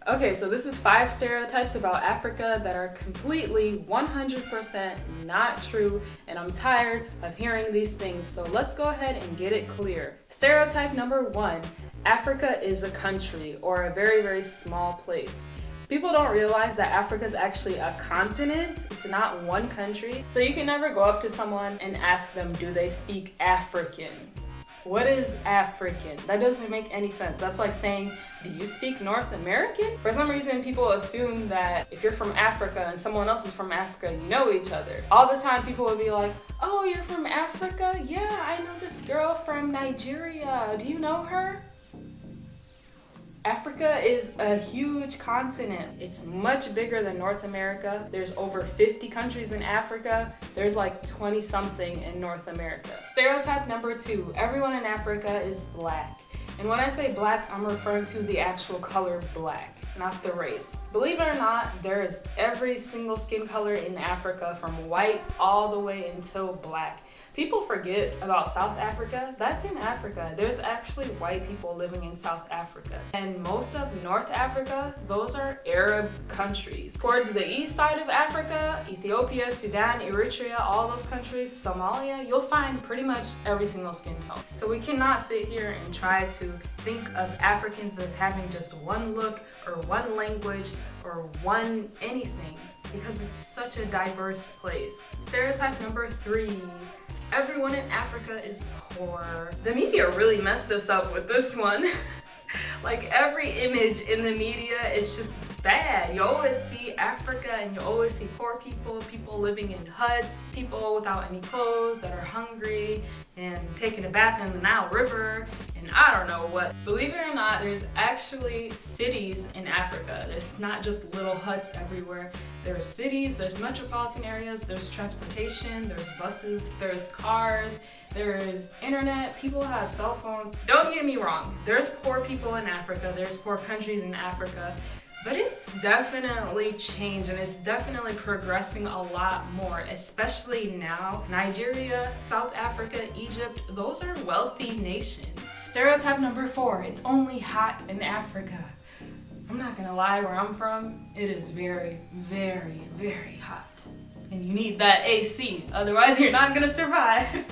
Okay, so this is 5 stereotypes about Africa that are completely 100% not true, and I'm tired of hearing these things, so let's go ahead and get it clear. Stereotype number 1, Africa is a country or a very, very small place. People don't realize that Africa is actually a continent. It's not one country. So you can never go up to someone and ask them, do they speak African? What is African? That doesn't make any sense. That's like saying, do you speak North American? For some reason, people assume that if you're from Africa and someone else is from Africa, you know each other. All the time, people will be like, oh, you're from Africa? Yeah, I know this girl from Nigeria. Do you know her? Africa is a huge continent. It's much bigger than North America. There's over 50 countries in Africa. There's like 20 something in North America. Stereotype number 2, everyone in Africa is black. And when I say black, I'm referring to the actual color black, not the race. Believe it or not, there is every single skin color in Africa from white all the way until black. People forget about South Africa. That's in Africa. There's actually white people living in South Africa. And most of North Africa, those are Arab countries. Towards the east side of Africa, Ethiopia, Sudan, Eritrea, all those countries, Somalia, you'll find pretty much every single skin tone. So we cannot sit here and try to think of Africans as having just one look or one language or one anything, because it's such a diverse place. Stereotype number 3, everyone in Africa is poor. The media really messed us up with this one. Like every image in the media is just bad. You always see Africa and you always see poor people, people living in huts, people without any clothes that are hungry and taking a bath in the Nile River and I don't know what. Believe it or not, there's actually cities in Africa. There's not just little huts everywhere. There's cities, there's metropolitan areas, there's transportation, there's buses, there's cars, there's internet, people have cell phones. Don't get me wrong, there's poor people in Africa, there's poor countries in Africa, but it's definitely changed and it's definitely progressing a lot more, especially now. Nigeria, South Africa, Egypt, those are wealthy nations. Stereotype number 4, it's only hot in Africa. I'm not gonna lie, where I'm from, it is very, very, very hot. And you need that AC, otherwise you're not gonna survive.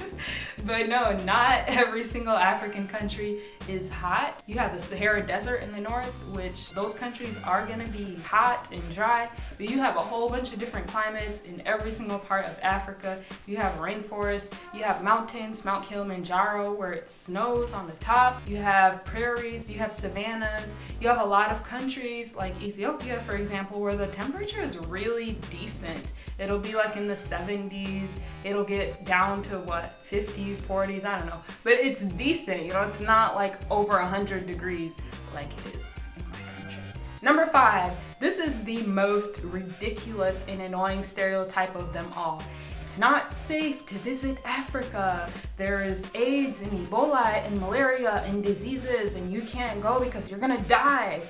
But no, not every single African country is hot. You have the Sahara Desert in the north, which those countries are gonna be hot and dry, but you have a whole bunch of different climates in every single part of Africa. You have rainforests, you have mountains, Mount Kilimanjaro, where it snows on the top. You have prairies, you have savannas. You have a lot of countries like Ethiopia, for example, where the temperature is really decent. It'll be like in the 70s, it'll get down to what, 50s, 40s, I don't know. But it's decent, you know, it's not like over 100 degrees like it is in my country. Number 5, this is the most ridiculous and annoying stereotype of them all. It's not safe to visit Africa. There's AIDS and Ebola and malaria and diseases and you can't go because you're gonna die.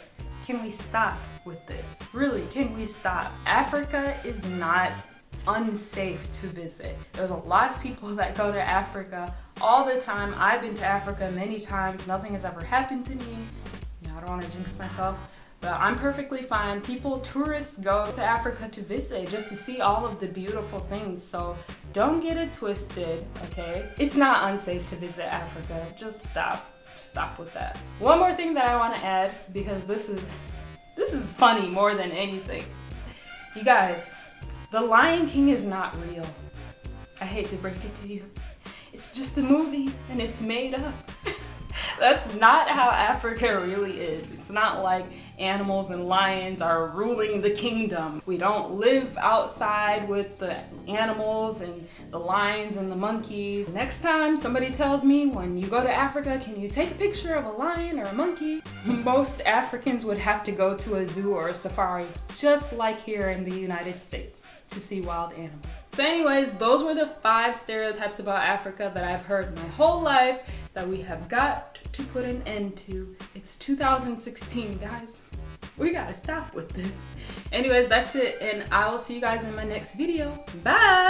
Can we stop with this? Really, can we stop? Africa is not unsafe to visit. There's a lot of people that go to Africa all the time. I've been to Africa many times. Nothing has ever happened to me. You know, I don't want to jinx myself, but I'm perfectly fine. Tourists go to Africa to visit just to see all of the beautiful things. So don't get it twisted, okay? It's not unsafe to visit Africa. Just stop. Stop with that. One more thing that I want to add, because this is funny more than anything. You guys, The Lion King is not real. I hate to break it to you. It's just a movie and it's made up. That's not how Africa really is. It's not like animals and lions are ruling the kingdom. We don't live outside with the animals and the lions and the monkeys. Next time somebody tells me, when you go to Africa, can you take a picture of a lion or a monkey? Most Africans would have to go to a zoo or a safari, just like here in the United States, to see wild animals. So anyways, those were the 5 stereotypes about Africa that I've heard my whole life that we have got to put an end to. It's 2016, guys. We gotta stop with this. Anyways, that's it, and I will see you guys in my next video. Bye!